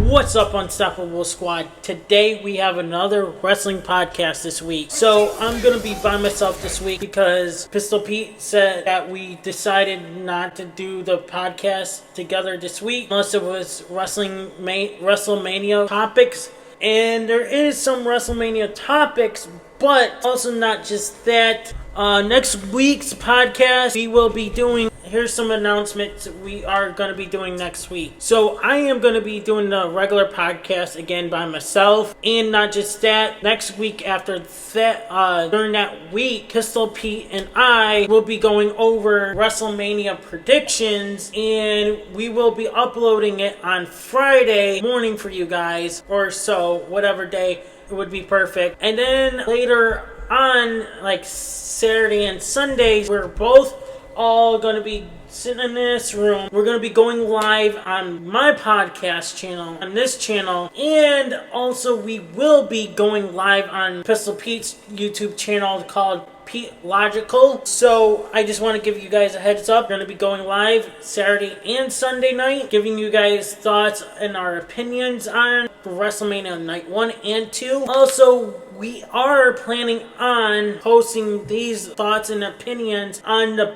What's up, Unstoppable Squad? Today we have another wrestling podcast this week. So I'm going to be by myself this week because Pistol Pete said that we decided not to do the podcast together this week unless it was WrestleMania topics. And there is some WrestleMania topics, but also not just that. Next week's podcast we will be doing. Here's some announcements we are going to be doing next week. So I am going to be doing the regular podcast again by myself. And not just that, next week after that, during that week, Pistol Pete and I will be going over WrestleMania predictions. And we will be uploading it on Friday morning for you guys. Or so, whatever day, it would be perfect. And then later on, like Saturday and Sundays, we're both all going to be sitting in this room. We're going to be going live on my podcast channel, on this channel, and also we will be going live on Pistol Pete's YouTube channel called Pete Logical. So I just want to give you guys a heads up. We're going to be going live Saturday and Sunday night, giving you guys thoughts and our opinions on WrestleMania Night 1 and 2. Also, we are planning on posting these thoughts and opinions on the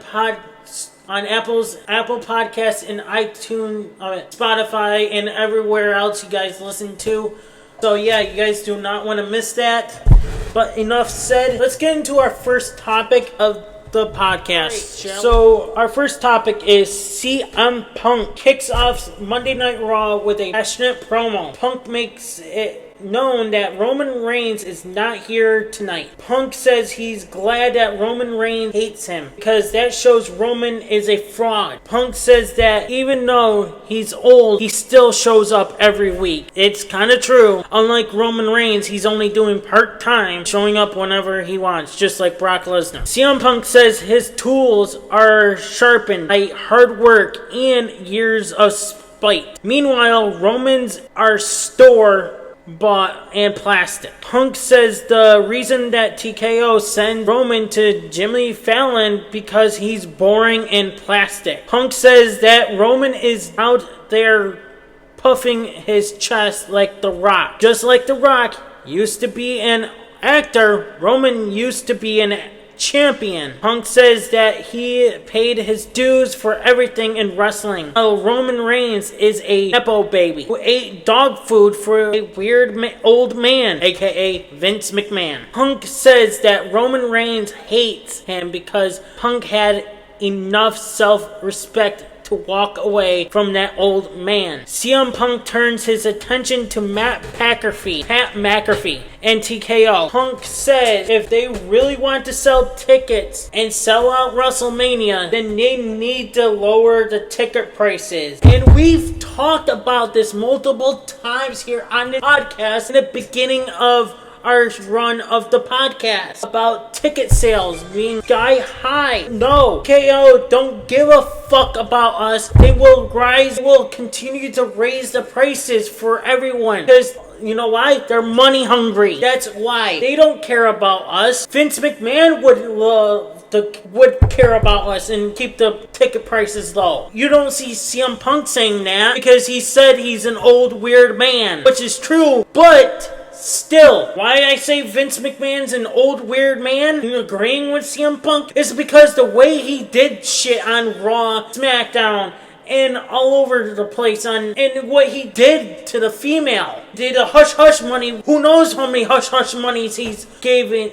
on Apple Podcasts and iTunes, Spotify, and everywhere else you guys listen to. So yeah, you guys do not want to miss that. But enough said. Let's get into our first topic of the podcast. Right, so our first topic is CM Punk kicks off Monday Night Raw with a passionate promo. Punk makes it known that Roman Reigns is not here tonight. Punk says he's glad that Roman Reigns hates him because that shows Roman is a fraud. Punk says that even though he's old, he still shows up every week. It's kind of true. Unlike Roman Reigns, he's only doing part-time, showing up whenever he wants, just like Brock Lesnar. CM Punk says his tools are sharpened by hard work and years of spite. Meanwhile, Romans are store bought and plastic. Punk says the reason that TKO sent Roman to Jimmy Fallon because he's boring and plastic. Punk says that Roman is out there puffing his chest like The Rock. Just like The Rock used to be an actor, Roman used to be an champion. Punk says that he paid his dues for everything in wrestling. Roman Reigns is a nepo baby who ate dog food for a weird old man, aka Vince McMahon. Punk says that Roman Reigns hates him because Punk had enough self-respect to walk away from that old man. CM Punk turns his attention to Pat McAfee, and TKO. Punk says if they really want to sell tickets and sell out WrestleMania, then they need to lower the ticket prices. And we've talked about this multiple times here on the podcast in the beginning of our run of the podcast about ticket sales being sky high. No, KO don't give a fuck about us. They will continue to raise the prices for everyone because you know why? They're money hungry. That's why. They don't care about us. Vince McMahon would care about us and keep the ticket prices low. You don't see CM Punk saying that because he said he's an old weird man, which is true, but still, why I say Vince McMahon's an old weird man and agreeing with CM Punk is because the way he did shit on Raw, SmackDown, and all over the place and what he did to the female. Did a hush-hush money. Who knows how many hush-hush monies he's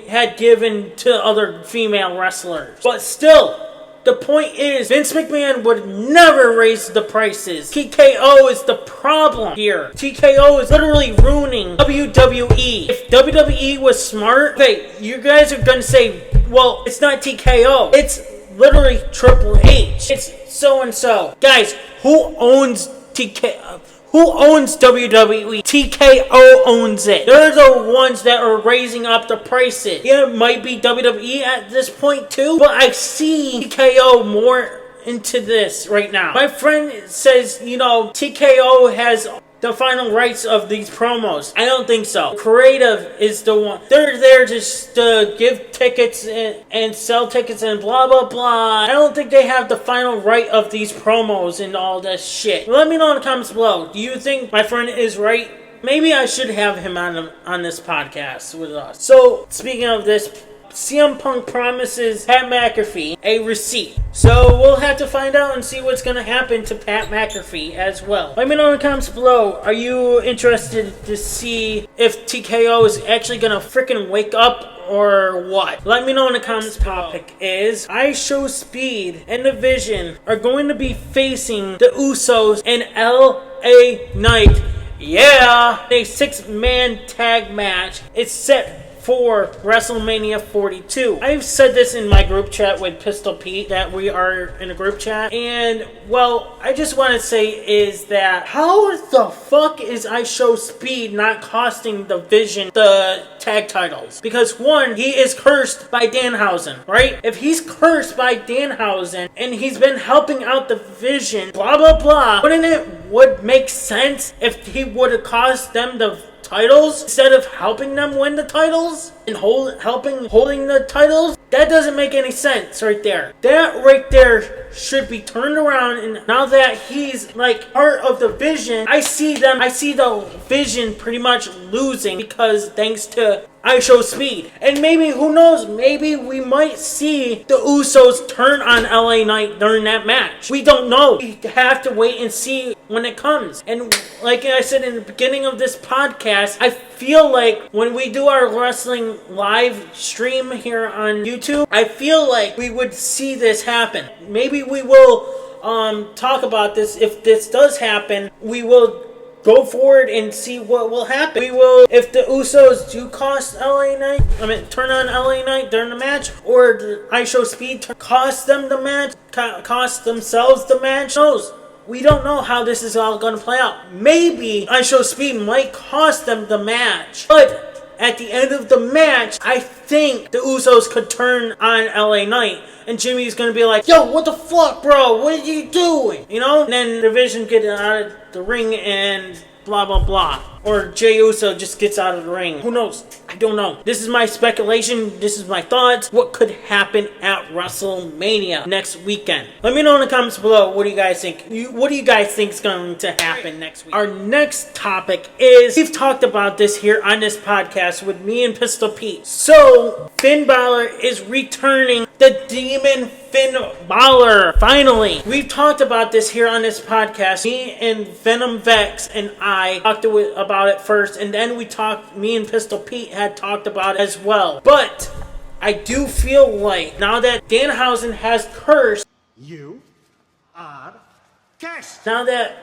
had given to other female wrestlers. But still, the point is, Vince McMahon would never raise the prices. TKO is the problem here. TKO is literally ruining WWE. If WWE was smart, okay, you guys are going to say, well, it's not TKO. It's literally Triple H. It's so-and-so. Guys, who owns TKO? Who owns WWE? TKO owns it. They're the ones that are raising up the prices. Yeah, it might be WWE at this point too, but I see TKO more into this right now. My friend says, TKO has the final rights of these promos? I don't think so. Creative is the one. They're there just to give tickets and sell tickets and blah, blah, blah. I don't think they have the final right of these promos and all this shit. Let me know in the comments below. Do you think my friend is right? Maybe I should have him on this podcast with us. So, speaking of this, CM Punk promises Pat McAfee a receipt. So we'll have to find out and see what's going to happen to Pat McAfee as well. Let me know in the comments below. Are you interested to see if TKO is actually going to freaking wake up or what? Let me know in the comments. Topic is IShowSpeed and The Vision are going to be facing the Usos and LA Knight. Yeah! A 6-man tag match. It's set for WrestleMania 42. I've said this in my group chat with Pistol Pete, that we are in a group chat, and well, I just want to say is that how the fuck is IShowSpeed not costing the Vision the tag titles? Because one, he is cursed by Danhausen, right? If he's cursed by Danhausen and he's been helping out the Vision, blah blah blah, wouldn't it would make sense if he would have cost them the titles instead of helping them win the titles and holding the titles? That doesn't make any sense right there. That right there should be turned around, and now that he's like part of the Vision, I see the Vision pretty much losing because thanks to IShowSpeed. And maybe, who knows, maybe we might see the Usos turn on LA Knight during that match. We don't know. We have to wait and see when it comes. And like I said in the beginning of this podcast, I feel like when we do our wrestling live stream here on YouTube, I feel like we would see this happen. Maybe we will talk about this. If this does happen, we will go forward and see what will happen. We will, if the Usos do cost turn on LA Knight during the match, or the IShowSpeed cost them the match, cost themselves the match. Who knows? We don't know how this is all going to play out. Maybe IShowSpeed might cost them the match, but at the end of the match, I think the Usos could turn on LA Knight, and Jimmy's going to be like, yo, what the fuck, bro? What are you doing? You know? And then the Vision get out of the ring and blah, blah, blah. Or Jey Uso just gets out of the ring. Who knows? I don't know. This is my speculation. This is my thoughts. What could happen at WrestleMania next weekend? Let me know in the comments below. What do you guys think? What do you guys think is going to happen next week? Our next topic is, we've talked about this here on this podcast with me and Pistol Pete. So, Finn Balor is returning the Demon Finn Balor. Finally. We've talked about this here on this podcast. Me and Venom Vex and I talked about it first, and then me and Pistol Pete had talked about it as well. But I do feel like now that Danhausen has cursed, you are cursed. Now that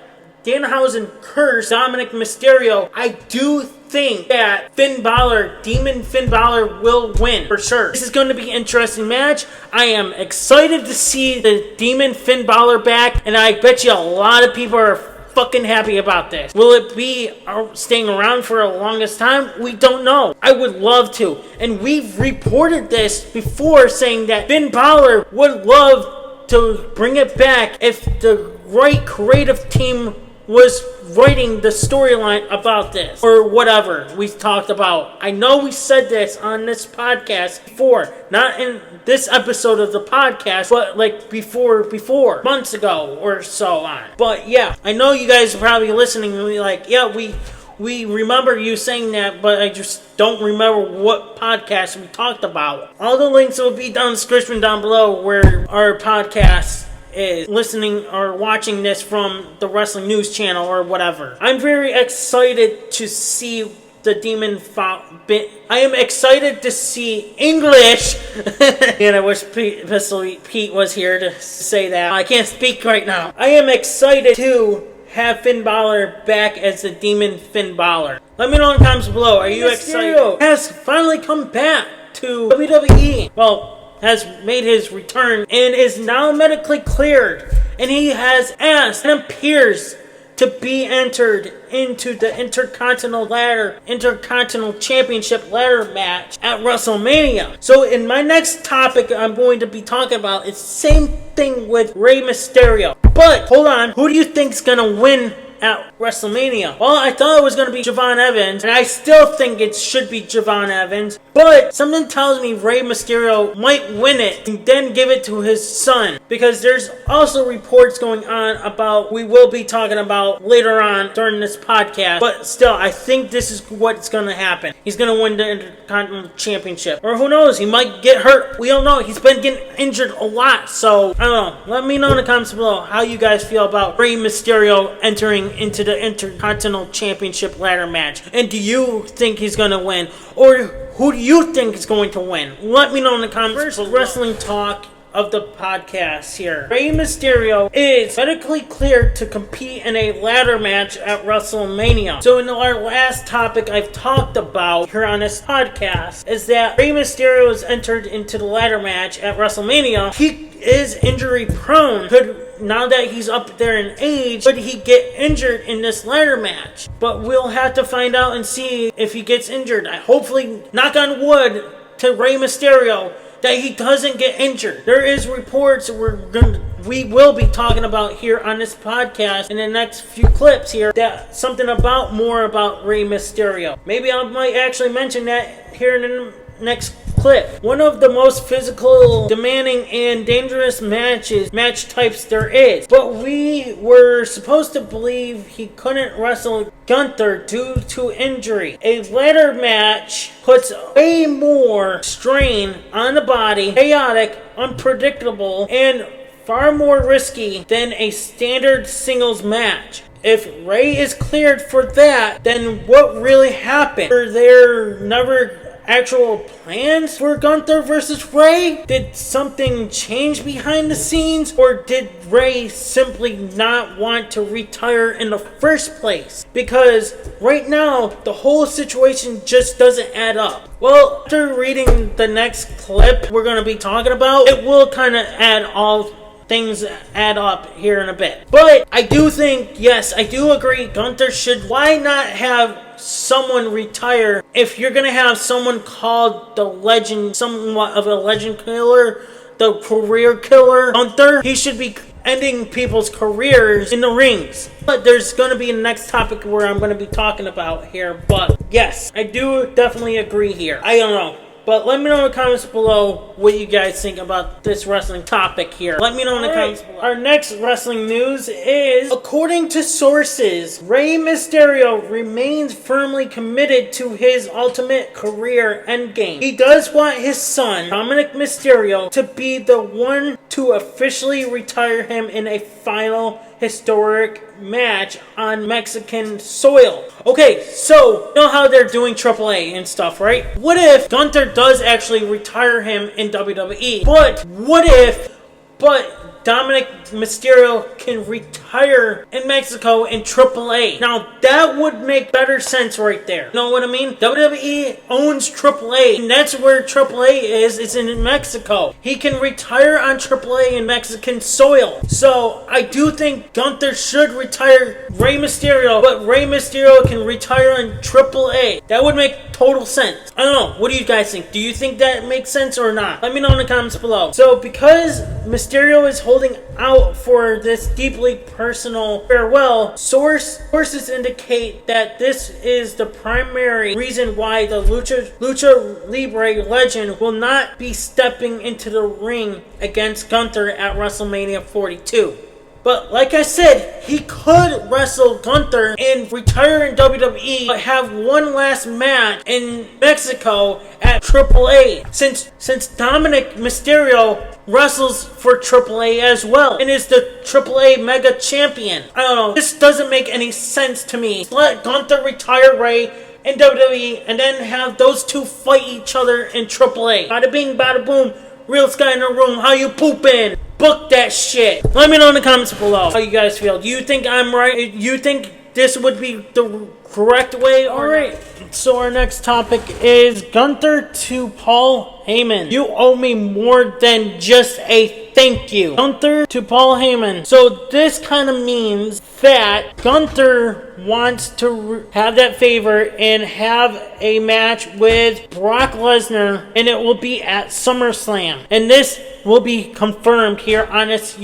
Danhausen cursed Dominic Mysterio, I do think that Demon Finn Balor will win for sure. This is going to be an interesting match. I am excited to see the Demon Finn Balor back, and I bet you a lot of people are fucking happy about this. Will it be staying around for the longest time? We don't know. I would love to. And we've reported this before, saying that Finn Balor would love to bring it back if the right creative team was writing the storyline about this, or whatever we talked about. I know we said this on this podcast before, not in this episode of the podcast, but like before months ago or so on. But yeah, I know you guys are probably listening and be like, yeah, we remember you saying that, but I just don't remember what podcast we talked about. All the links will be down in the description down below where our podcast is listening or watching this from the Wrestling News Channel or whatever. I'm very excited to see the Demon I am excited to see English. And I wish Pistol Pete was here to say that. I can't speak right now. I am excited to have Finn Balor back as the Demon Finn Balor. Let me know in the comments below. Are you excited? Has finally come back to WWE. Well, has made his return and is now medically cleared, and he has asked and appears to be entered into the Intercontinental Championship ladder match at WrestleMania. So in my next topic I'm going to be talking about is same thing with Rey Mysterio. But hold on, who do you think is going to win at WrestleMania? Well, I thought it was going to be Javon Evans, and I still think it should be Javon Evans, but something tells me Rey Mysterio might win it and then give it to his son, because there's also reports going on about we will be talking about later on during this podcast, but still, I think this is what's going to happen. He's going to win the Intercontinental Championship, or who knows, he might get hurt. We don't know. He's been getting injured a lot, so I don't know. Let me know in the comments below how you guys feel about Rey Mysterio entering into the Intercontinental Championship ladder match, and do you think he's going to win, or who do you think is going to win? Let me know in the comments. First, wrestling talk of the podcast here. Rey Mysterio is medically cleared to compete in a ladder match at WrestleMania. So in our last topic I've talked about here on this podcast is that Rey Mysterio has entered into the ladder match at WrestleMania. He is injury prone. Now that he's up there in age, could he get injured in this ladder match? But we'll have to find out and see if he gets injured. I hopefully, knock on wood, to Rey Mysterio, that he doesn't get injured. There is reports we will be talking about here on this podcast in the next few clips here, that something more about Rey Mysterio. Maybe I might actually mention that here in the next clip. One of the most physical, demanding, and dangerous match types there is. But we were supposed to believe he couldn't wrestle Gunther due to injury. A ladder match puts way more strain on the body, chaotic, unpredictable, and far more risky than a standard singles match. If Rey is cleared for that, then what really happened? Were there never actual plans for Gunther versus Rey? Did something change behind the scenes? Or did Rey simply not want to retire in the first place? Because right now, the whole situation just doesn't add up. Well, after reading the next clip we're going to be talking about, it will kind of things add up here in a bit. But I do think, yes, I do agree, Gunther should. Why not have someone retire if you're going to have someone called the legend, somewhat of a legend killer, the career killer, Gunther? He should be ending people's careers in the rings. But there's going to be a next topic where I'm going to be talking about here. But yes, I do definitely agree here. I don't know. But let me know in the comments below what you guys think about this wrestling topic here. Let me know in the comments below. Our next wrestling news is, according to sources, Rey Mysterio remains firmly committed to his ultimate career endgame. He does want his son, Dominic Mysterio, to be the one to officially retire him in a final historic match on Mexican soil. Okay, so you know how they're doing AAA and stuff, right? What if Gunther does actually retire him in WWE? But what if Dominic Mysterio can retire in Mexico in AAA? Now, that would make better sense right there. You know what I mean? WWE owns AAA, and that's where AAA is. It's in Mexico. He can retire on AAA in Mexican soil. So, I do think Gunther should retire Rey Mysterio, but Rey Mysterio can retire in AAA. That would make total sense. I don't know. What do you guys think? Do you think that makes sense or not? Let me know in the comments below. So, because Mysterio is holding out for this deeply personal farewell, sources indicate that this is the primary reason why the Lucha Libre legend will not be stepping into the ring against Gunther at WrestleMania 42. But like I said, he could wrestle Gunther and retire in WWE, but have one last match in Mexico at AAA. Since Dominic Mysterio wrestles for AAA as well and is the AAA Mega Champion. I don't know. This doesn't make any sense to me. Let Gunther retire Rey in WWE and then have those two fight each other in AAA. Bada bing, bada boom. Real guy in the room. How you poopin'? Book that shit. Let me know in the comments below how you guys feel. Do you think I'm right? You think this would be the correct way? Alright. So our next topic is Gunther to Paul Heyman. You owe me more than just a thank you. Gunther to Paul Heyman. So this kind of means that Gunther wants to have that favor and have a match with Brock Lesnar, and it will be at SummerSlam. And this will be confirmed here on this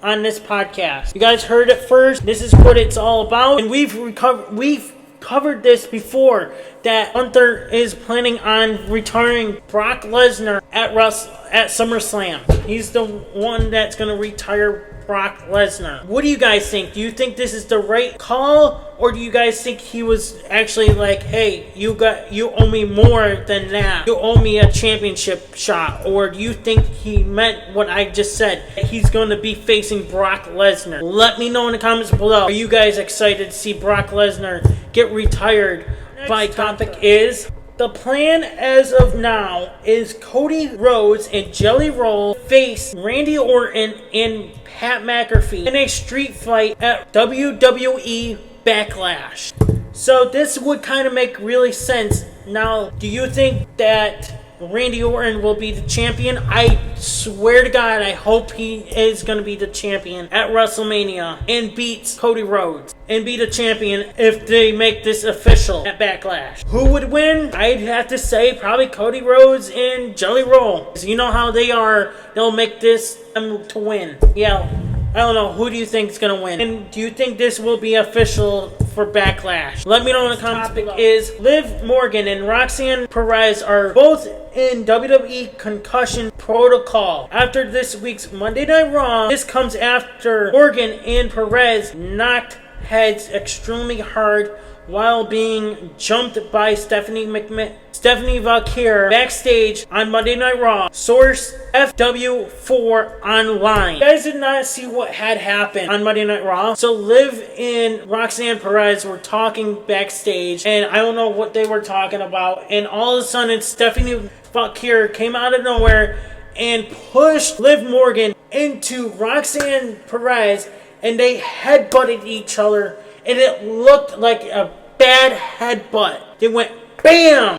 on this podcast. You guys heard it first. This is what it's all about. And we've covered this before, that Gunther is planning on retiring Brock Lesnar at SummerSlam. He's the one that's going to retire Brock Lesnar. What do you guys think? Do you think this is the right call, or do you guys think he was actually like, hey, you owe me more than that. You owe me a championship shot? Or do you think he meant what I just said? He's going to be facing Brock Lesnar. Let me know in the comments below. Are you guys excited to see Brock Lesnar get retired? My topic is, the plan as of now is Cody Rhodes and Jelly Roll face Randy Orton and Pat McAfee in a street fight at WWE Backlash. So this would kind of make really sense. Now, do you think that Randy Orton will be the champion? I swear to God, I hope he is going to be the champion at WrestleMania and beats Cody Rhodes and be the champion if they make this official at Backlash. Who would win? I'd have to say probably Cody Rhodes and Jelly Roll. Because you know how they are. They'll make this to win. Yeah. I don't know. Who do you think is going to win? And do you think this will be official for Backlash? Let me know in the comments. Topic is, Liv Morgan and Roxanne Perez are both in WWE concussion protocol after this week's Monday Night Raw. This comes after Morgan and Perez knocked heads extremely hard while being jumped by Stephanie Valkyrie backstage on Monday Night Raw. Source FW4 Online. You guys did not see what had happened on Monday Night Raw. So Liv and Roxanne Perez were talking backstage, and I don't know what they were talking about, and all of a sudden Stephanie Valkyrie came out of nowhere and pushed Liv Morgan into Roxanne Perez, and they headbutted each other, and it looked like a bad headbutt. They went BAM!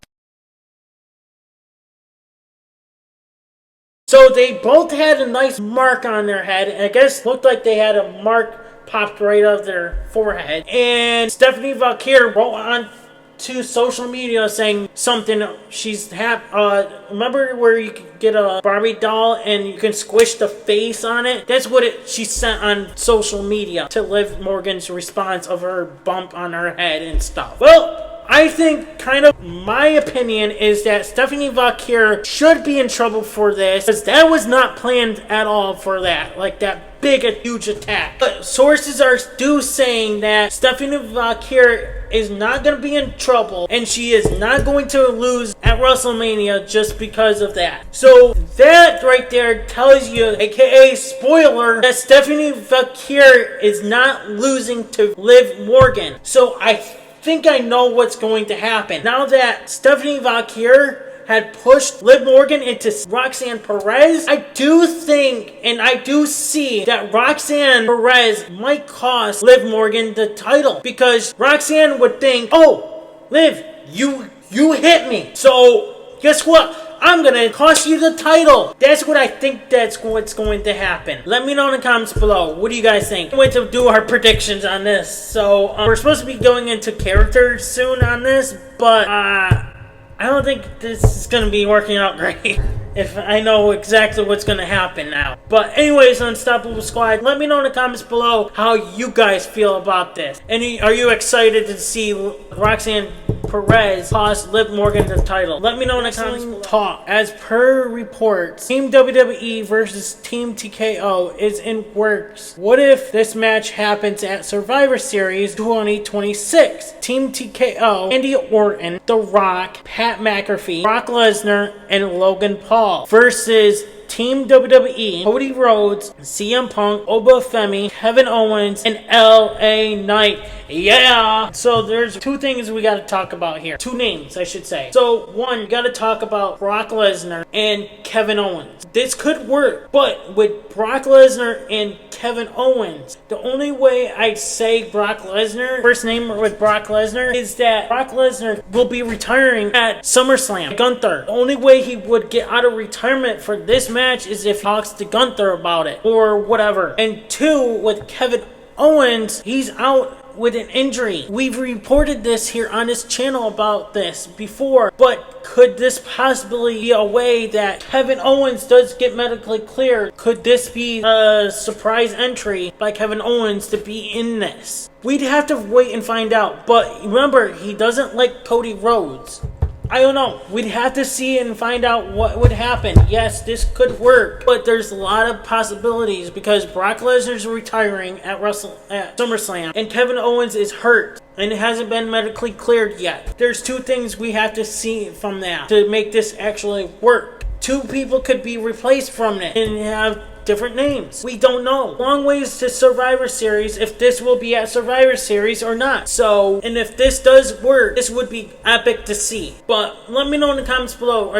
So they both had a nice mark on their head, and I guess looked like they had a mark popped right off their forehead. And Stephanie Valkyrie wrote on to social media saying something. She's remember where you could get a Barbie doll and you can squish the face on it? That's what she sent on social media to Liv Morgan's response of her bump on her head and stuff. Well, I think kind of my opinion is that Stephanie Valkyrie should be in trouble for this, because that was not planned at all for that. Like that big, huge attack. But sources are saying that Stephanie Valkyrie is not going to be in trouble, and she is not going to lose at WrestleMania just because of that. So that right there tells you, aka spoiler, that Stephanie Valkyrie is not losing to Liv Morgan. So I think I know what's going to happen. Now that Stephanie Valkyrie had pushed Liv Morgan into Roxanne Perez, I do think and I do see that Roxanne Perez might cost Liv Morgan the title, because Roxanne would think, oh, Liv, you hit me, so guess what? I'm going to cost you the title. That's what I think that's what's going to happen. Let me know in the comments below. What do you guys think? I'm going to do our predictions on this. So, we're supposed to be going into characters soon on this, but I don't think this is going to be working out great. If I know exactly what's going to happen now. But anyways, Unstoppable Squad, let me know in the comments below how you guys feel about this. Are you excited to see Roxanne Perez cost Liv Morgan the title? Let me know in the comments below. Talk. As per reports, Team WWE versus Team TKO is in works. What if this match happens at Survivor Series 2026? Team TKO, Randy Orton, The Rock, Pat McAfee, Brock Lesnar, and Logan Paul versus Team WWE, Cody Rhodes, CM Punk, Oba Femi, Kevin Owens, and LA Knight. Yeah! So there's two things we gotta talk about here. Two names, I should say. So one, you gotta talk about Brock Lesnar and Kevin Owens. This could work, but with Brock Lesnar and Kevin Owens, the only way I'd say Brock Lesnar, first name with Brock Lesnar, is that Brock Lesnar will be retiring at SummerSlam. Gunther. The only way he would get out of retirement for this match is if he talks to Gunther about it, or whatever. And two, with Kevin Owens, he's out with an injury. We've reported this here on this channel about this before, but could this possibly be a way that Kevin Owens does get medically cleared? Could this be a surprise entry by Kevin Owens to be in this? We'd have to wait and find out, but remember, he doesn't like Cody Rhodes. I don't know. We'd have to see and find out what would happen. Yes, this could work, but there's a lot of possibilities because Brock Lesnar's retiring at SummerSlam, and Kevin Owens is hurt and hasn't been medically cleared yet. There's two things we have to see from that to make this actually work. Two people could be replaced from it and have different names. We don't know. Long ways to Survivor Series if this will be at Survivor Series or not. So, and if this does work, this would be epic to see. But let me know in the comments below.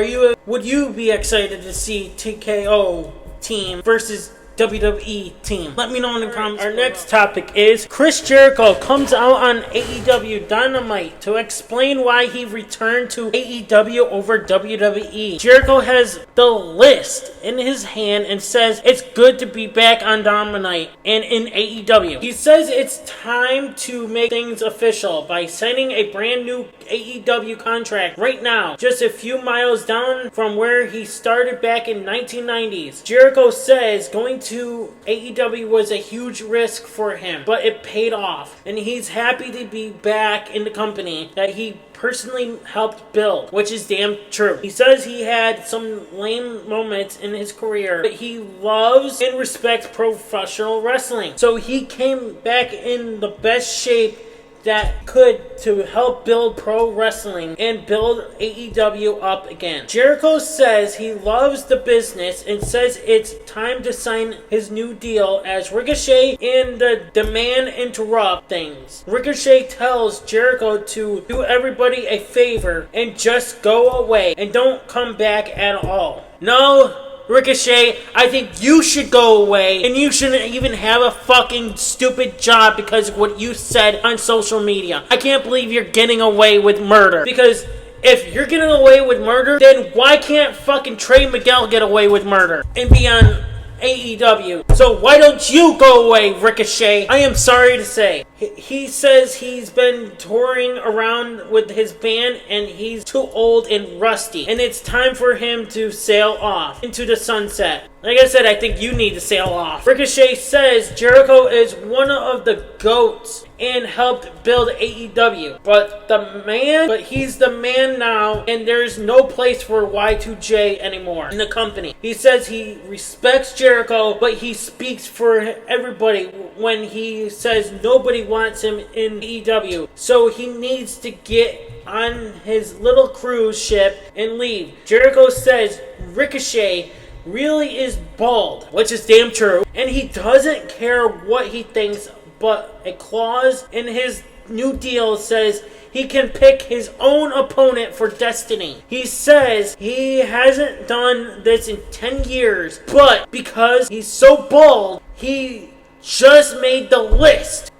Would you be excited to see TKO team versus WWE team? Let me know in the comments. Our next topic is Chris Jericho comes out on AEW Dynamite to explain why he returned to AEW over WWE. Jericho has the list in his hand and says it's good to be back on Dynamite and in AEW. He says it's time to make things official by signing a brand new AEW contract right now, just a few miles down from where he started back in 1990s. Jericho says going to AEW was a huge risk for him, but it paid off, and he's happy to be back in the company that he personally helped build, which is damn true. He says he had some lame moments in his career, but he loves and respects professional wrestling, so he came back in the best shape that could to help build pro wrestling and build AEW up again. Jericho says he loves the business and says it's time to sign his new deal as Ricochet and the demand interrupt things. Ricochet tells Jericho to do everybody a favor and just go away and don't come back at all. No, Ricochet, I think you should go away, and you shouldn't even have a fucking stupid job because of what you said on social media. I can't believe you're getting away with murder, because if you're getting away with murder, then why can't fucking Trey Miguel get away with murder and be on AEW? So why don't you go away, Ricochet? I am sorry to say. He says he's been touring around with his band and he's too old and rusty, and it's time for him to sail off into the sunset. Like I said, I think you need to sail off. Ricochet says Jericho is one of the GOATs and helped build AEW, but he's the man now, and there's no place for Y2J anymore in the company. He says he respects Jericho, but he speaks for everybody when he says nobody wants him in AEW, so he needs to get on his little cruise ship and leave. Jericho says Ricochet really is bald, which is damn true, and he doesn't care what he thinks, but a clause in his new deal says he can pick his own opponent for Destiny. He says he hasn't done this in 10 years, but because he's so bald, he just made the list.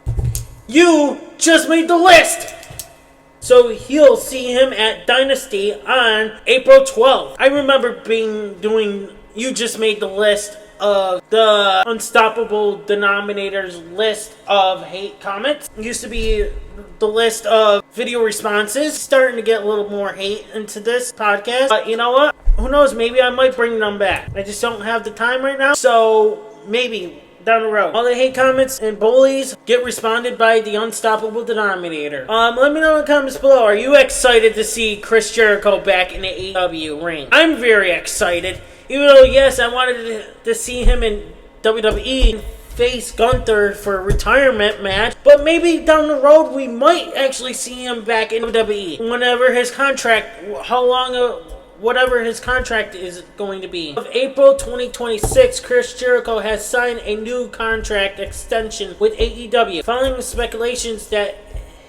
You just made the list! So he'll see him at Dynasty on April 12th. I remember doing You Just Made the List of the Unstoppable Denominator's list of hate comments. It used to be the list of video responses. Starting to get a little more hate into this podcast. But you know what? Who knows? Maybe I might bring them back. I just don't have the time right now. So maybe down the road. All the hate comments and bullies get responded by the Unstoppable Denominator. Let me know in the comments below. Are you excited to see Chris Jericho back in the AEW ring? I'm very excited. Even though, yes, I wanted to see him in WWE face Gunther for a retirement match, but maybe down the road we might actually see him back in WWE whenever his contract, whatever his contract is going to be. Of April 2026, Chris Jericho has signed a new contract extension with AEW, following speculations that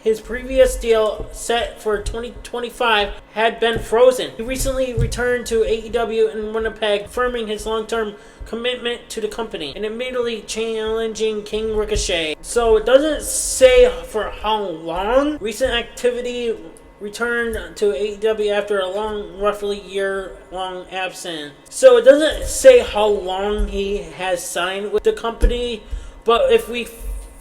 his previous deal set for 2025 had been frozen. He recently returned to AEW in Winnipeg, affirming his long-term commitment to the company and immediately challenging King Ricochet. So it doesn't say for how long. Recent activity returned to AEW after a long, roughly year-long absence. So it doesn't say how long he has signed with the company, but if we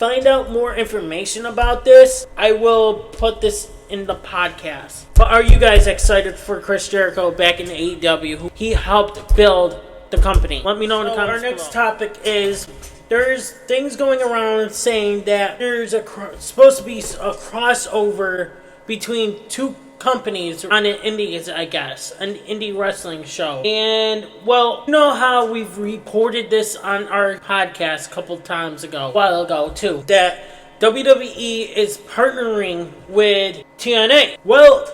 find out more information about this, I will put this in the podcast. But are you guys excited for Chris Jericho back in AEW? He helped build the company. Let me know in the comments. Our next topic is there's things going around saying that there's supposed to be a crossover between two companies on an indies, I guess, an indie wrestling show. And well, you know how we've reported this on our podcast a couple times ago, a while ago too, that WWE is partnering with TNA. Well,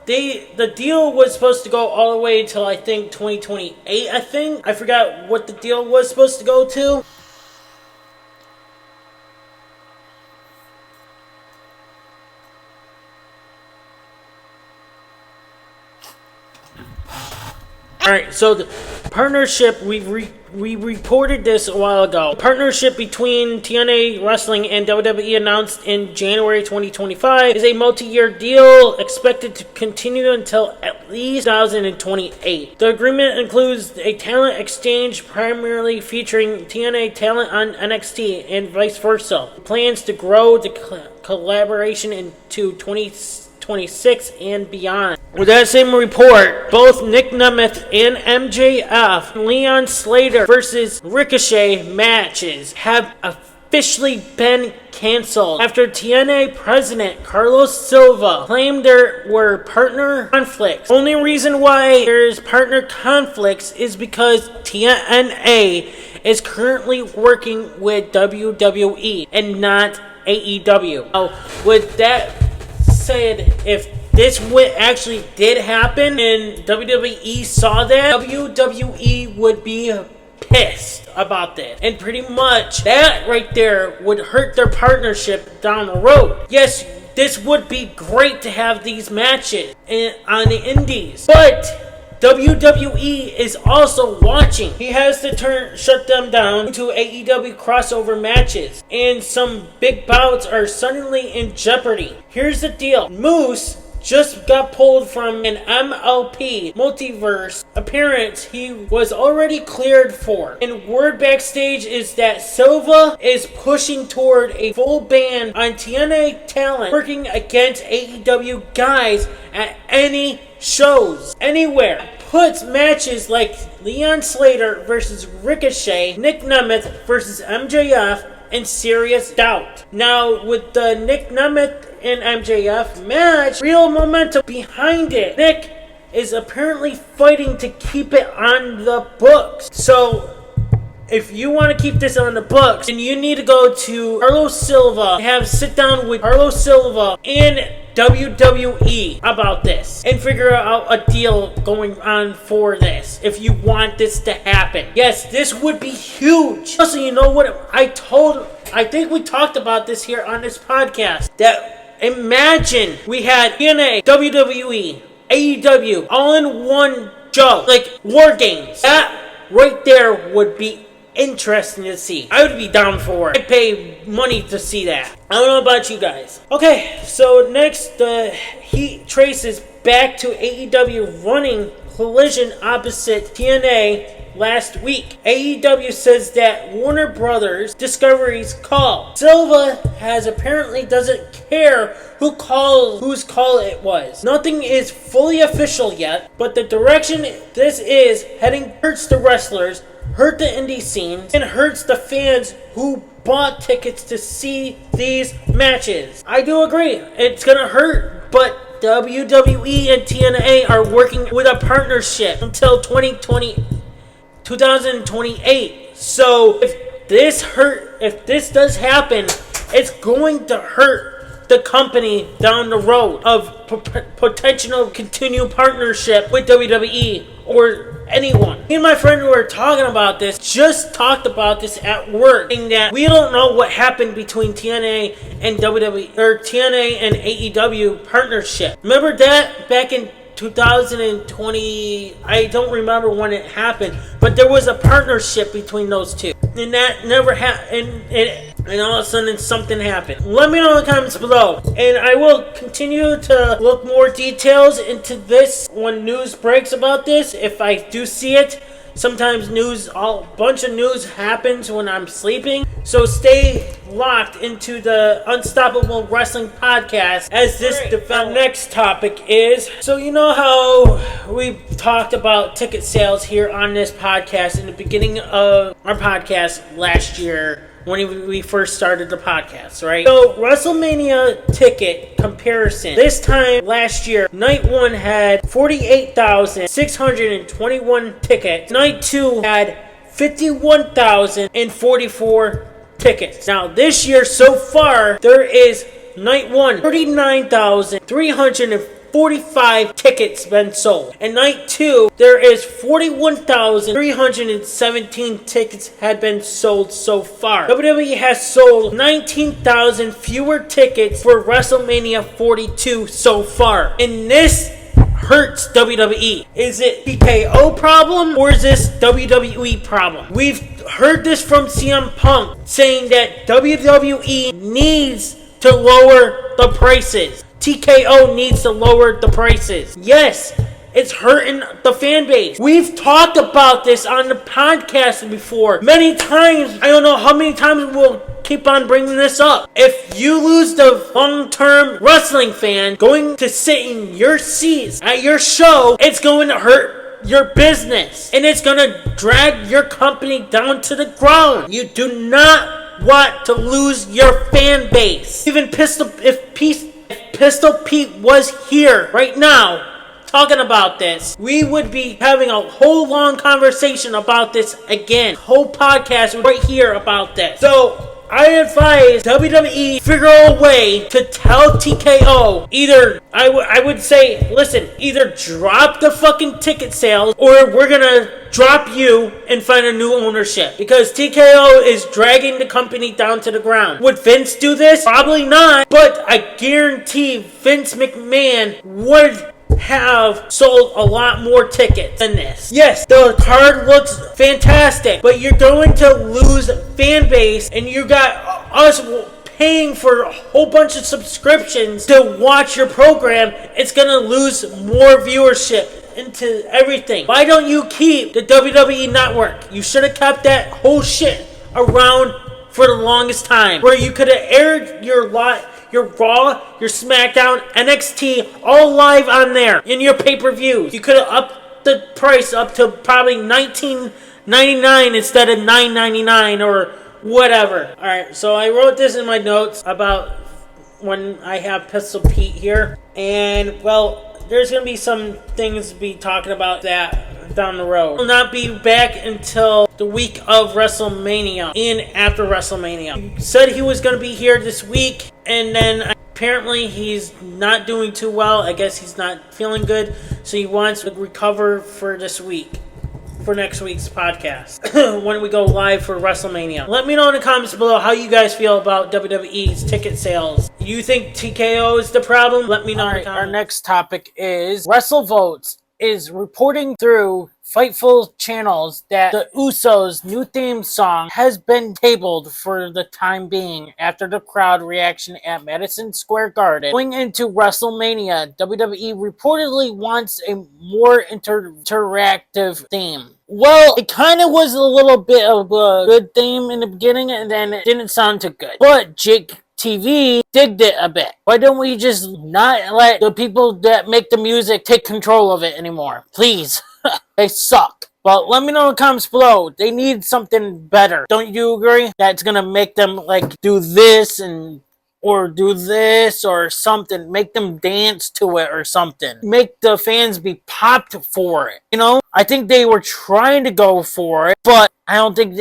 the deal was supposed to go all the way until I think 2028, I forgot what the deal was supposed to go to. Alright, so the partnership, we reported this a while ago. The partnership between TNA Wrestling and WWE announced in January 2025 is a multi-year deal expected to continue until at least 2028. The agreement includes a talent exchange primarily featuring TNA talent on NXT and vice versa. Plans to grow the collaboration into 2026 and beyond. With that same report, both Nick Nemeth and MJF Leon Slater versus Ricochet matches have officially been canceled after TNA president Carlos Silva claimed there were partner conflicts. Only reason why there's partner conflicts is because TNA is currently working with WWE and not AEW. Now, with that said, if this actually did happen and WWE saw that, WWE would be pissed about this. And pretty much that right there would hurt their partnership down the road. Yes, this would be great to have these matches on the indies, but WWE is also watching. He has to shut them down to AEW crossover matches, and some big bouts are suddenly in jeopardy. Here's the deal. Moose just got pulled from an MLP multiverse appearance he was already cleared for. And word backstage is that Silva is pushing toward a full ban on TNA talent working against AEW guys at any shows, anywhere. Puts matches like Leon Slater versus Ricochet, Nick Nemeth versus MJF in serious doubt. Now, with the Nick Nemeth and MJF match, real momentum behind it. Nick is apparently fighting to keep it on the books. So, if you want to keep this on the books, then you need to go to Carlos Silva and sit down with Carlos Silva and WWE about this and figure out a deal going on for this if you want this to happen. Yes, this would be huge. Also, you know what I think we talked about this here on this podcast, that imagine we had TNA, WWE, AEW all in one show, like War Games. That right there would be interesting to see. I would be down for it. I'd pay money to see that. I don't know about you guys. Okay, so next, the Heat traces back to AEW running Collision opposite TNA last week. AEW says that Warner Brothers Discovery's call. Silva apparently doesn't care whose call it was. Nothing is fully official yet, but the direction this is heading hurts the wrestlers, hurt the indie scenes, and hurts the fans who bought tickets to see these matches. I do agree, it's gonna hurt, but WWE and TNA are working with a partnership until 2028. So if this does happen, it's going to hurt the company down the road of potential continued partnership with WWE or anyone. Me and my friend who were talking about this just talked about this at work, saying that we don't know what happened between TNA and WWE or TNA and AEW partnership. Remember that back in 2020, I don't remember when it happened, but there was a partnership between those two, and that never happened, and all of a sudden something happened. Let me know in the comments below, and I will continue to look more details into this when news breaks about this, if I do see it. Sometimes a bunch of news happens when I'm sleeping. So stay locked into the Unstoppable Wrestling Podcast as this develops. Our next topic is, so you know how we talked about ticket sales here on this podcast in the beginning of our podcast last year when we first started the podcast, right? So WrestleMania ticket comparison. This time last year, night 1 had 48,621 tickets. Night 2 had 51,044 tickets. Now this year so far, there is night 1, 39,345 tickets been sold. And night 2, there is 41,317 tickets had been sold so far. WWE has sold 19,000 fewer tickets for WrestleMania 42 so far. And this hurts WWE. Is it TKO problem or is this WWE problem? We've heard this from CM Punk saying that WWE needs to lower the prices. TKO needs to lower the prices. Yes, it's hurting the fan base. We've talked about this on the podcast before many times. I don't know how many times we'll keep on bringing this up. If you lose the long-term wrestling fan going to sit in your seats at your show, it's going to hurt your business. And it's going to drag your company down to the ground. You do not want to lose your fan base. Even if Pistol Pete was here right now talking about this, we would be having a whole long conversation about this again. Whole podcast right here about this. So I advise WWE figure a way to tell TKO either, I would say, listen, either drop the fucking ticket sales or we're gonna drop you and find a new ownership, because TKO is dragging the company down to the ground. Would Vince do this? Probably not, but I guarantee Vince McMahon would have sold a lot more tickets than this. Yes, the card looks fantastic, but you're going to lose fan base, and you got us paying for a whole bunch of subscriptions to watch your program. It's going to lose more viewership into everything. Why don't you keep the WWE network? You should have kept that whole shit around for the longest time, where you could have aired your Raw, your SmackDown, NXT, all live on there in your pay-per-views. You could have upped the price up to probably $19.99 instead of $9.99 or whatever. Alright, so I wrote this in my notes about when I have Pistol Pete here. And, well, there's going to be some things to be talking about that down the road. Will not be back until the week of WrestleMania and after WrestleMania. He said he was going to be here this week, and then apparently he's not doing too well. I guess he's not feeling good, so he wants to recover for this week, for next week's podcast when we go live for WrestleMania. Let me know in the comments below how you guys feel about WWE's ticket sales. You think TKO is the problem? Let me know. Right, our next topic is WrestleVotes is reporting through Fightful channels that the Usos' new theme song has been tabled for the time being after the crowd reaction at Madison Square Garden. Going into WrestleMania, WWE reportedly wants a more interactive theme. Well, it kind of was a little bit of a good theme in the beginning, and then it didn't sound too good. But Jake TV digged it a bit. Why don't we just not let the people that make the music take control of it anymore? Please. They suck. Well, let me know in the comments below. They need something better. Don't you agree? That's gonna make them like do this or do this or something. Make them dance to it or something. Make the fans be popped for it. You know? I think they were trying to go for it, but I don't think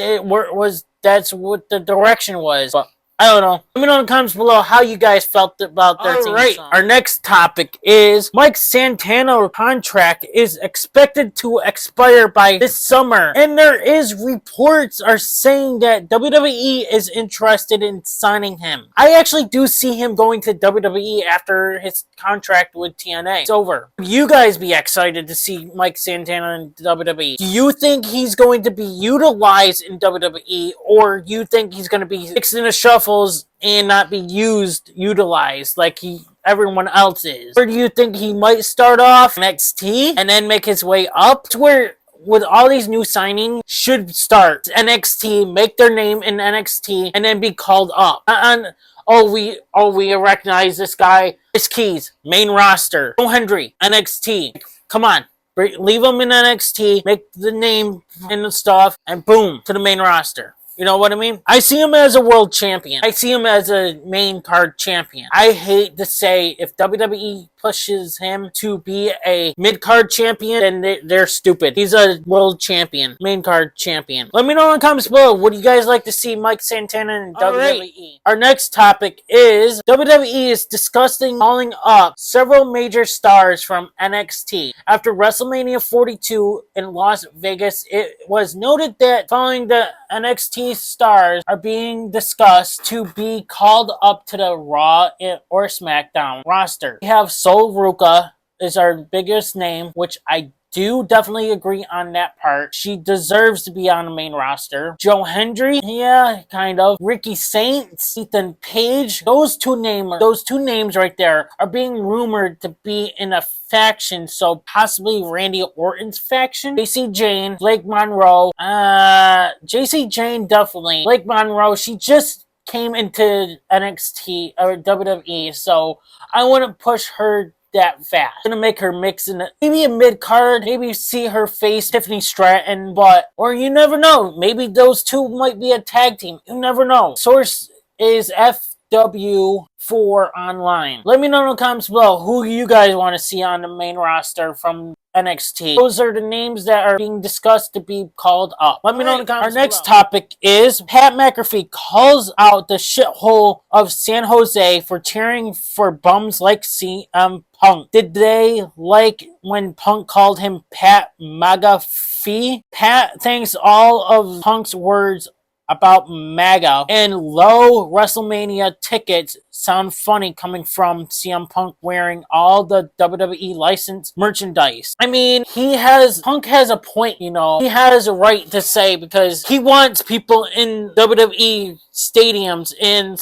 that's what the direction was. But I don't know. Let me know in the comments below how you guys felt about their theme song. Our next topic is Mike Santano's contract is expected to expire by this summer. And there is reports are saying that WWE is interested in signing him. I actually do see him going to WWE after his contract with TNA is over. You guys be excited to see Mike Santana in WWE. Do you think he's going to be utilized in WWE, or you think he's going to be fixing the shuffle and not be utilized like everyone else is? Or do you think he might start off NXT and then make his way up to where with all these new signings should start NXT, make their name in NXT, and then be called up. We recognize this guy. Chris Keys, main roster. Joe Hendry, NXT. Come on. Leave him in NXT, make the name and the stuff, and boom, to the main roster. You know what I mean? I see him as a world champion. I see him as a main card champion. I hate to say if WWE pushes him to be a mid-card champion, then they're stupid. He's a world champion, main card champion. Let me know in the comments below. What do you guys like to see Mike Santana in WWE? Right. Our next topic is WWE is discussing calling up several major stars from NXT. After WrestleMania 42 in Las Vegas, it was noted that following the NXT stars are being discussed to be called up to the Raw or SmackDown roster. We have Sol Ruka is our biggest name, which I do definitely agree on that part. She deserves to be on the main roster. Joe Hendry, yeah, kind of. Ricky Saints, Ethan Page, those two names right there are being rumored to be in a faction, so possibly Randy Orton's faction. JC Jane, Blake Monroe, JC Jane definitely. Blake Monroe, she just came into NXT or WWE, so I wouldn't push her that fast. I'm gonna make her mix in maybe a mid card, maybe see her face Tiffany Stratton, or you never know. Maybe those two might be a tag team. You never know. Source is FW4 Online. Let me know in the comments below who you guys want to see on the main roster from NXT. Those are the names that are being discussed to be called up. Let me know in the comments. Our next topic is Pat McAfee calls out the shithole of San Jose for cheering for bums like CM Punk. Did they like when Punk called him Pat McAfee? Pat thinks all of Punk's words about MAGA and low WrestleMania tickets sound funny coming from CM Punk wearing all the WWE licensed merchandise. I mean, Punk has a point, you know. He has a right to say because he wants people in WWE stadiums, in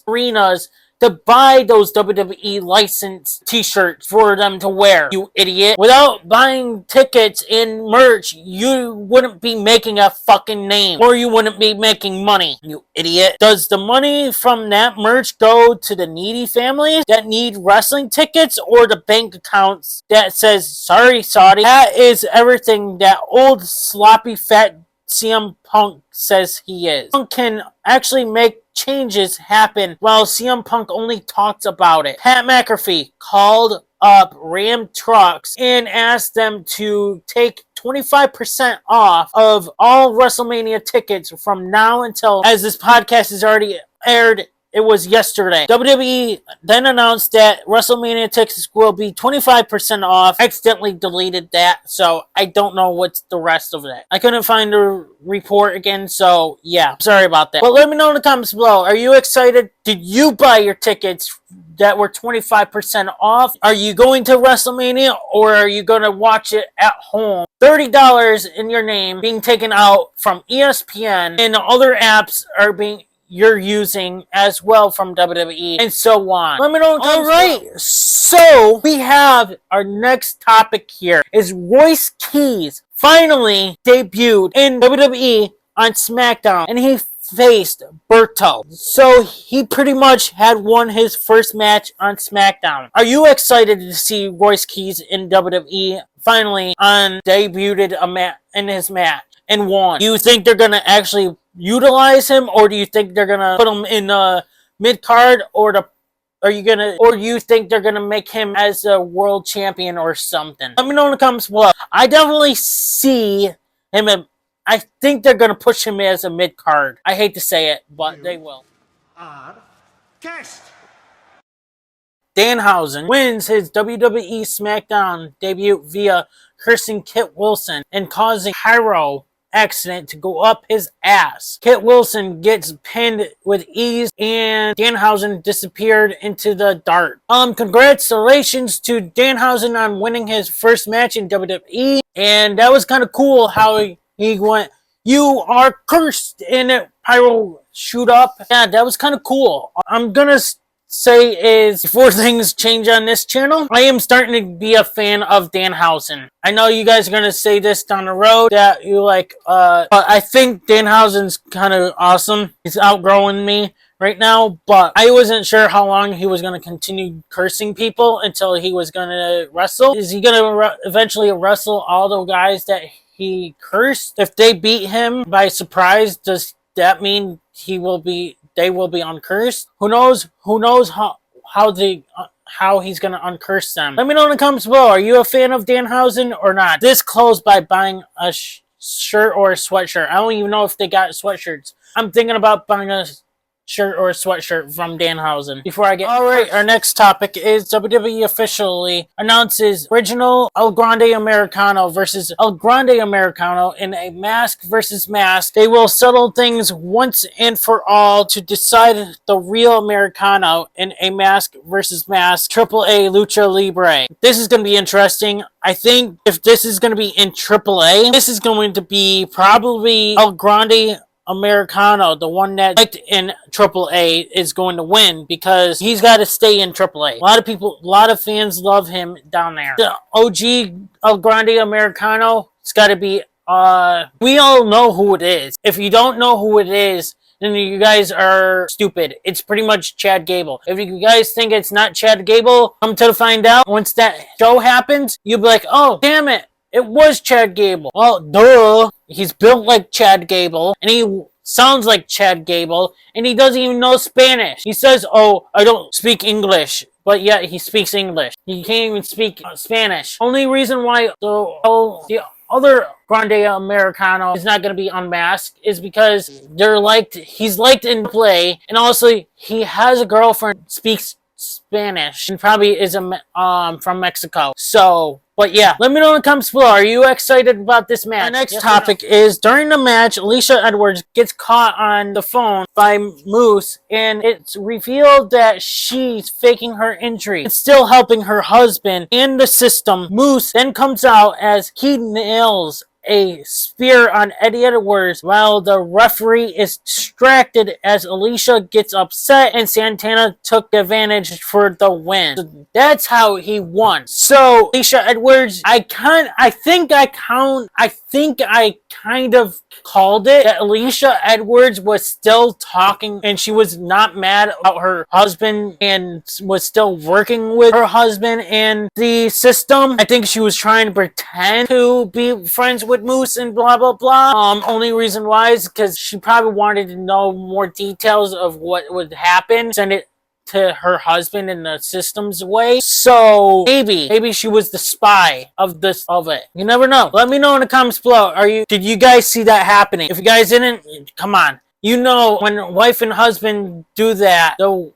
arenas, to buy those WWE licensed t-shirts for them to wear, you idiot. Without buying tickets and merch, you wouldn't be making a fucking name, or you wouldn't be making money, you idiot. Does the money from that merch go to the needy families that need wrestling tickets, or the bank accounts that says, sorry, Saudi? That is everything that old sloppy fat CM Punk says he is. Punk can actually make changes happen while CM Punk only talks about it. Pat McAfee called up Ram Trucks and asked them to take 25% off of all WrestleMania tickets from now until, as this podcast is already aired, it was yesterday. WWE then announced that WrestleMania tickets will be 25% off. Accidentally deleted that, so I don't know what's the rest of that. I couldn't find the report again, so yeah, sorry about that. But let me know in the comments below. Are you excited? Did you buy your tickets that were 25% off? Are you going to WrestleMania, or are you going to watch it at home? $30 in your name being taken out from ESPN, and other apps are being you're using as well from WWE, and so on. Let me know in the comments. Alright, so we have our next topic here is Royce Keys finally debuted in WWE on SmackDown, and he faced Berto. So he pretty much had won his first match on SmackDown. Are you excited to see Royce Keys in WWE finally debuted in his match and won? Do you think they're gonna actually utilize him, or do you think they're gonna put him in mid card, or you think they're gonna make him as a world champion or something? Let me know in the comments below. I definitely see him. I think they're gonna push him as a mid card. I hate to say it, but they will. Danhausen wins his WWE SmackDown debut via cursing Kit Wilson and causing pyro accident to go up his ass. Kit Wilson gets pinned with ease, and Danhausen disappeared into the dark. Congratulations to Danhausen on winning his first match in WWE, and that was kind of cool how he went, "You are cursed," and it pyro shoot up. Yeah, that was kind of cool. I'm gonna say is, before things change on this channel, I am starting to be a fan of Danhausen. I know you guys are going to say this down the road, that you like, but I think Danhausen's kind of awesome. He's outgrowing me right now, but I wasn't sure how long he was going to continue cursing people until he was going to wrestle. Is he going to eventually wrestle all the guys that he cursed? If they beat him by surprise, does that mean they will be uncursed? Who knows how he's gonna uncurse them. Let me know in the comments below. Are you a fan of Danhausen or not? This closed by buying a shirt or a sweatshirt. I don't even know if they got sweatshirts. I'm thinking about buying a shirt or a sweatshirt from Danhausen before I get... Alright, our next topic is WWE officially announces original El Grande Americano versus El Grande Americano in a mask versus mask. They will settle things once and for all to decide the real Americano in a mask versus mask AAA Lucha Libre. This is going to be interesting. I think if this is going to be in AAA, this is going to be probably El Grande Americano, the one that liked in AAA, is going to win because he's got to stay in AAA. A lot of fans love him down there. The OG El Grande Americano, it's got to be, we all know who it is. If you don't know who it is, then you guys are stupid. It's pretty much Chad Gable. If you guys think it's not Chad Gable, come to find out, once that show happens, you'll be like, oh, damn it. It was Chad Gable. Well, duh. He's built like Chad Gable, and he sounds like Chad Gable, and he doesn't even know Spanish. He says, oh, I don't speak English, but yet he speaks English. He can't even speak Spanish. Only reason why the other Grande Americano is not going to be unmasked is because he's liked in play, and also he has a girlfriend who speaks Spanish, and probably is from Mexico. So... But yeah, let me know in the comments below. Are you excited about this match? Our next topic is, during the match, Alicia Edwards gets caught on the phone by Moose, and it's revealed that she's faking her injury. It's still helping her husband and the system. Moose then comes out as he nails a spear on Eddie Edwards while the referee is distracted as Alicia gets upset, and Santana took advantage for the win. So that's how he won. So Alicia Edwards, I think I kind of called it, that Alicia Edwards was still talking and she was not mad about her husband and was still working with her husband and the system. I think she was trying to pretend to be friends with Moose and blah blah blah. Only reason why is because she probably wanted to know more details of what would happen, send it to her husband in the system's way. So maybe she was the spy of it. You never know. Let me know in the comments below. Did you guys see that happening? If you guys didn't, come on. You know, when wife and husband do that, the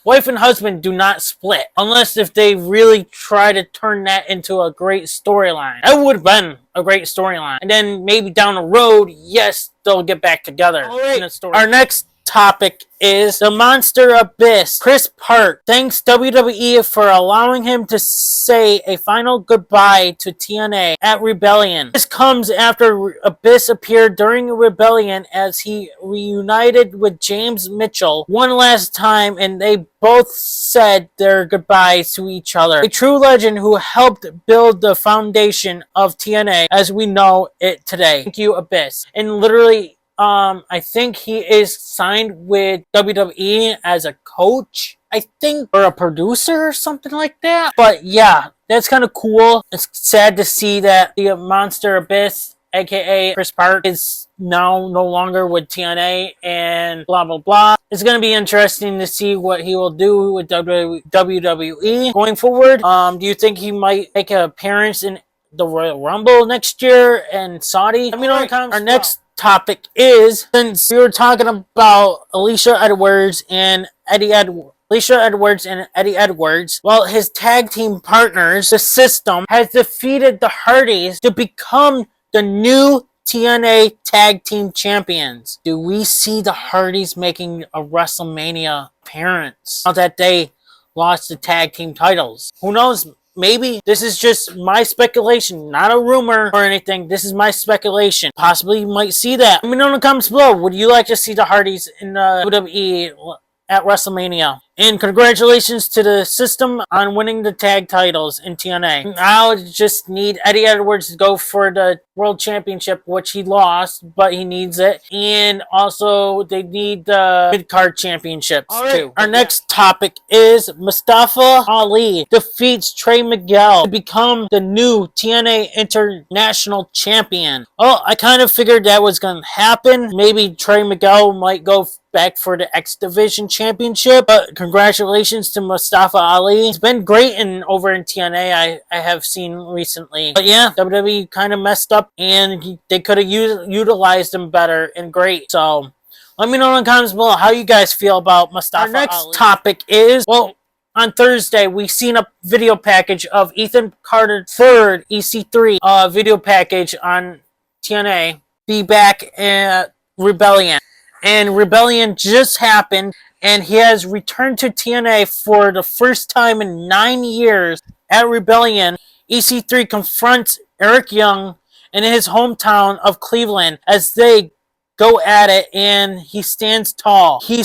wife and husband do not split unless if they really try to turn that into a great storyline. That would have been a great storyline. And then maybe down the road, yes, they'll get back together. All right. In a story. Our next topic is the Monster Abyss. Chris Park thanks WWE for allowing him to say a final goodbye to TNA at Rebellion. This comes after Abyss appeared during Rebellion as he reunited with James Mitchell one last time, and they both said their goodbyes to each other. A true legend who helped build the foundation of TNA as we know it today. Thank you, Abyss. And literally, I think he is signed with WWE as a coach, I think, or a producer or something like that. But yeah, that's kind of cool. It's sad to see that the Monster Abyss, aka Chris Park, is now no longer with TNA and blah blah blah. It's going to be interesting to see what he will do with WWE going forward. Do you think he might make an appearance in the Royal Rumble next year in Saudi? Let me know in the comments. Our next topic is, since we were talking about Alicia Edwards and Eddie Edwards, well, his tag team partners, the System, has defeated the Hardys to become the new TNA Tag Team Champions. Do we see the Hardys making a WrestleMania appearance now that they lost the tag team titles? Who knows? Maybe. This is just my speculation, not a rumor or anything. This is my speculation. Possibly you might see that. Let me know in the comments below. Would you like to see the Hardys in WWE at WrestleMania? And congratulations to the system on winning the tag titles in TNA. Now just need Eddie Edwards to go for the World Championship, which he lost, but he needs it. And also they need the mid-card championships too. Our next topic is Mustafa Ali defeats Trey Miguel to become the new TNA International Champion. Oh, I kind of figured that was going to happen. Maybe Trey Miguel might go back for the X Division Championship, but congratulations to Mustafa Ali. He's been great over in TNA, I have seen recently. But yeah, WWE kind of messed up, and they could have utilized him better and great. So let me know in the comments below how you guys feel about Mustafa Ali. Our next topic is, well, on Thursday, we seen a video package of Ethan Carter's third EC3 video package on TNA be back at Rebellion. And Rebellion just happened, and he has returned to TNA for the first time in 9 years at Rebellion. EC3 confronts Eric Young in his hometown of Cleveland as they go at it, and he stands tall. He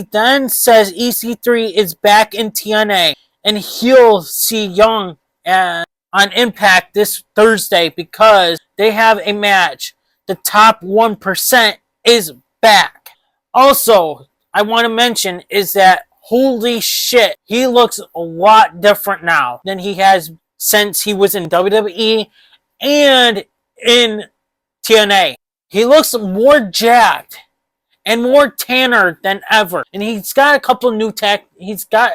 then says EC3 is back in TNA, and he'll see Young on Impact this Thursday because they have a match. The top 1% is back. Also, I want to mention is that holy shit, he looks a lot different now than he has since he was in WWE and in TNA. He looks more jacked and more tanner than ever. And he's got a couple new he's got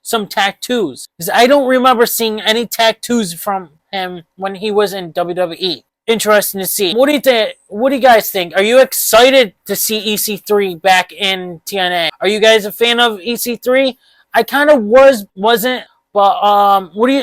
some tattoos. Because I don't remember seeing any tattoos from him when he was in WWE. Interesting to see. What do you think? What do you guys think? Are you excited to see EC3 back in TNA? Are you guys a fan of EC3? I kind of wasn't. But what do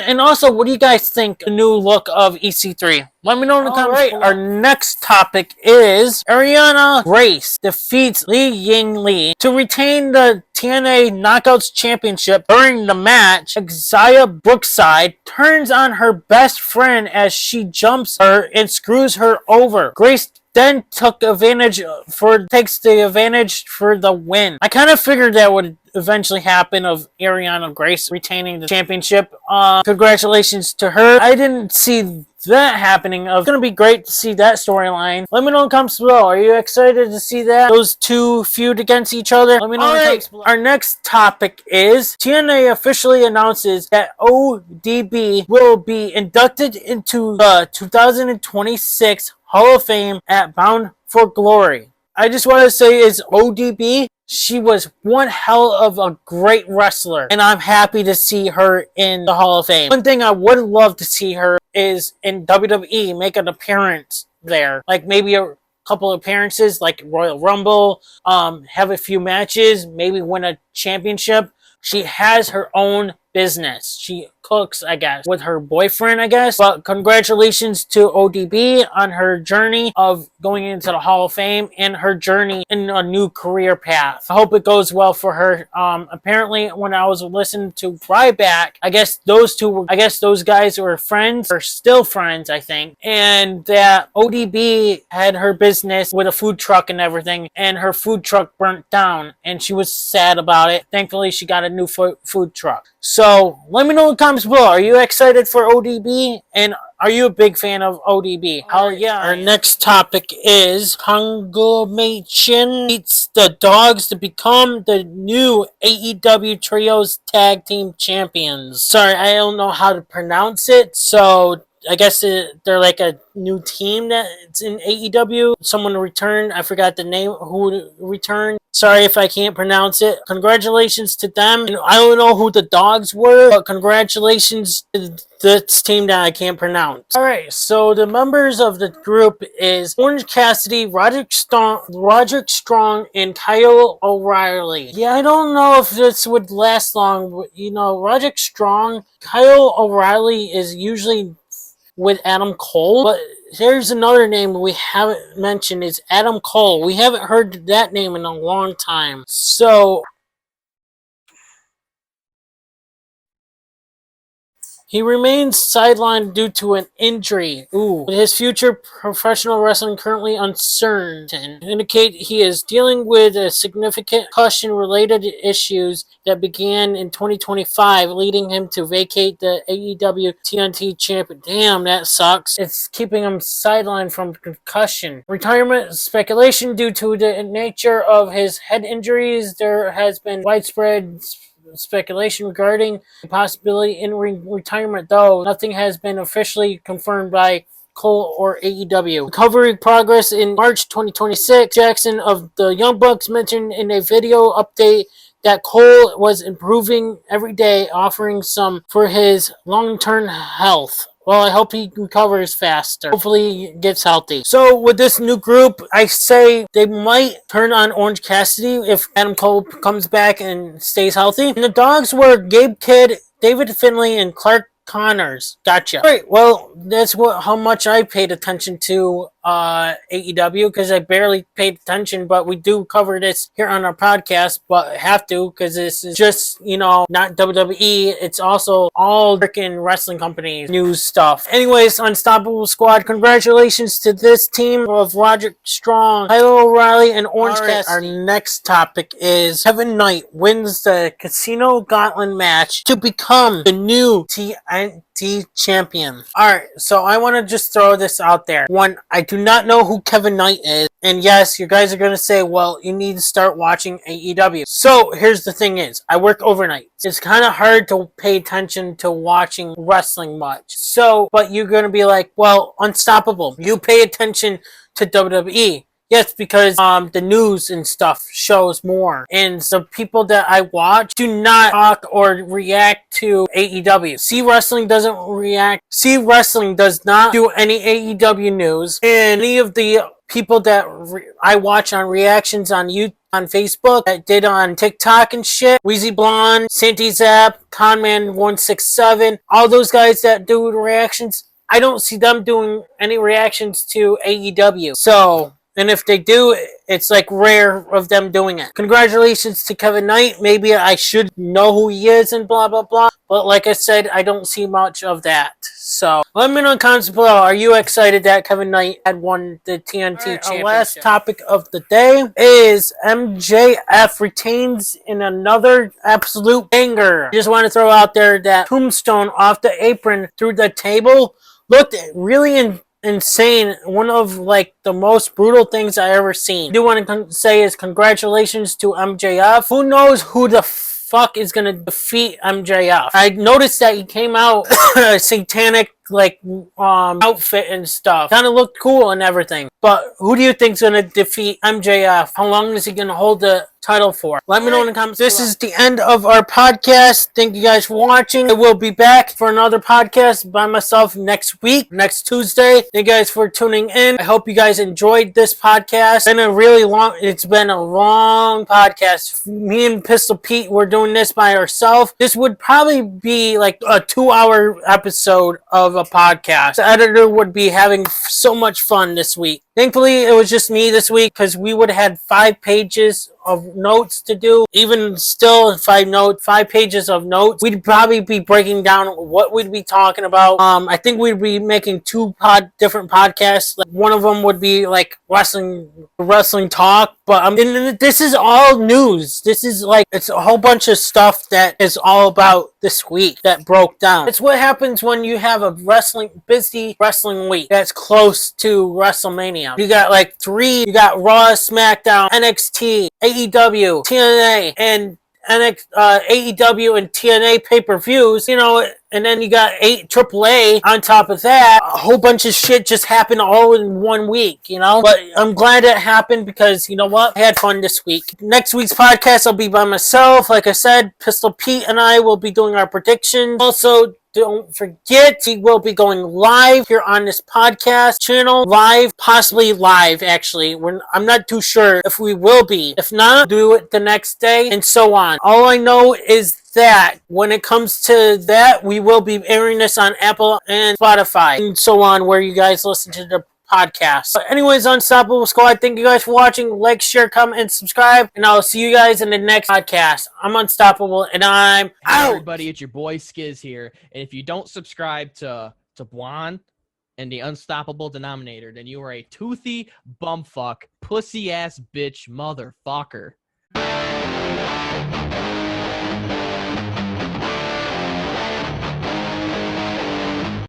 you guys think the new look of EC3? Let me know in the comments. Our next topic is Ariana Grace defeats Li Ying Li to retain the TNA Knockouts Championship. During the match, Xia Brookside turns on her best friend as she jumps her and screws her over. Grace then takes the advantage for the win. I kind of figured that would eventually happen of Ariana Grace retaining the championship. Congratulations to her. I didn't see that happening. It's going to be great to see that storyline. Let me know in the comments below. Are you excited to see that? Those two feud against each other? Let me know in the comments below. Our next topic is TNA officially announces that ODB will be inducted into the 2026 Hall of Fame at Bound for Glory. I just want to say is ODB, she was one hell of a great wrestler, and I'm happy to see her in the Hall of Fame. One thing I would love to see her is in WWE, make an appearance there. Like maybe a couple appearances, like Royal Rumble, have a few matches, maybe win a championship. She has her own business. She cooks, I guess, with her boyfriend, I guess. But congratulations to ODB on her journey of going into the Hall of Fame and her journey in a new career path. I hope it goes well for her. Apparently, when I was listening to Ryback, I guess those guys were friends, or still friends, I think. And that ODB had her business with a food truck and everything, and her food truck burnt down, and she was sad about it. Thankfully, she got a new food truck. So let me know in the comments below. Are you excited for ODB? And are you a big fan of ODB? Hell yeah. Our next topic is Conglomeration beats the Dogs to become the new AEW Trios Tag Team Champions. Sorry, I don't know how to pronounce it. So I guess they're like a new team that's in AEW. Someone returned. I forgot the name who returned. Sorry if I can't pronounce it. Congratulations to them. And I don't know who the Dogs were, but congratulations to this team that I can't pronounce. Alright, so the members of the group is Orange Cassidy, Roderick Strong, and Kyle O'Reilly. Yeah, I don't know if this would last long, but you know, Roderick Strong, Kyle O'Reilly is usually with Adam Cole, but there's another name we haven't mentioned is Adam Cole. We haven't heard that name in a long time. So He remains sidelined due to an injury. With his future professional wrestling currently uncertain. Indicate he is dealing with a significant concussion-related issues that began in 2025, leading him to vacate the AEW TNT champion. Damn, that sucks. It's keeping him sidelined from concussion. Retirement speculation due to the nature of his head injuries. There has been widespread speculation regarding the possibility in retirement, though nothing has been officially confirmed by Cole or AEW. Recovery progress in March 2026. Jackson of the Young Bucks mentioned in a video update that Cole was improving every day, offering some for his long-term health. Well, I hope he recovers faster. Hopefully he gets healthy. So with this new group, I say they might turn on Orange Cassidy if Adam Cole comes back and stays healthy. And the dogs were Gabe Kidd, David Finlay, and Clark Connors. Gotcha. All right, well, that's how much I paid attention to AEW, because I barely paid attention, but we do cover this here on our podcast, but have to, because this is just, not WWE. It's also all freaking wrestling companies news stuff. Anyways, Unstoppable Squad, congratulations to this team of Roderick Strong, Kyle O'Reilly, and Orange Cassidy. Our next topic is Kevin Knight wins the Casino Gauntlet match to become the new TNT champion. Alright, so I want to just throw this out there. One, I do not know who Kevin Knight is. And yes, you guys are going to say, well, you need to start watching AEW. So here's the thing is, I work overnight. It's kind of hard to pay attention to watching wrestling much. So, but you're going to be like, well, Unstoppable, you pay attention to WWE. Yes, because the news and stuff shows more. And the people that I watch do not talk or react to AEW. See Wrestling doesn't react. See Wrestling does not do any AEW news. And any of the people that I watch on reactions on YouTube, on Facebook, that did on TikTok and shit, Weezy Blonde, Santi Zap, Conman167, all those guys that do reactions, I don't see them doing any reactions to AEW. So, and if they do, it's like rare of them doing it. Congratulations to Kevin Knight. Maybe I should know who he is and blah, blah, blah. But like I said, I don't see much of that. So let me know in the comments below. Are you excited that Kevin Knight had won the TNT championship? Our last topic of the day is MJF retains in another absolute banger. I just want to throw out there that tombstone off the apron through the table looked really insane. One of the most brutal things I ever seen. I do want to say is congratulations to MJF. Who knows who the fuck is gonna defeat MJF? I noticed that he came out satanic outfit and stuff. Kind of looked cool and everything. But who do you think's gonna defeat MJF? How long is he gonna hold the title for? Let me know in the comments. This is the end of our podcast. Thank you guys for watching. I will be back for another podcast by myself next week, next Tuesday. Thank you guys for tuning in. I hope you guys enjoyed this podcast. It's been a long podcast. Me and Pistol Pete were doing this by ourselves. This would probably be like a 2-hour episode of a podcast. The editor would be having so much fun this week. Thankfully, it was just me this week, because we would have had 5 pages of notes to do. Even still, 5 pages of notes. We'd probably be breaking down what we'd be talking about. I think we'd be making 2 different podcasts. One of them would be wrestling talk. But this is all news. This is it's a whole bunch of stuff that is all about this week that broke down. It's what happens when you have a busy wrestling week that's close to WrestleMania. You got 3. You got Raw, SmackDown, NXT, AEW, TNA, and AEW and TNA pay-per-views, and then you got 8 AAA on top of that. A whole bunch of shit just happened all in 1 week, But I'm glad it happened, because, you know what? I had fun this week. Next week's podcast, I'll be by myself. Like I said, Pistol Pete and I will be doing our predictions. Also, don't forget, we will be going live here on this podcast channel. Possibly live, actually. I'm not too sure if we will be. If not, do it the next day, and so on. All I know is that when it comes to that, we will be airing this on Apple and Spotify, and so on, where you guys listen to the podcast. But anyways, Unstoppable Squad, thank you guys for watching. Like, share, comment, and subscribe. And I'll see you guys in the next podcast. I'm Unstoppable, and I'm out. Hey everybody, it's your boy Skiz here. And if you don't subscribe to Blonde and the Unstoppable Denominator, then you are a toothy bumfuck, pussy ass bitch motherfucker.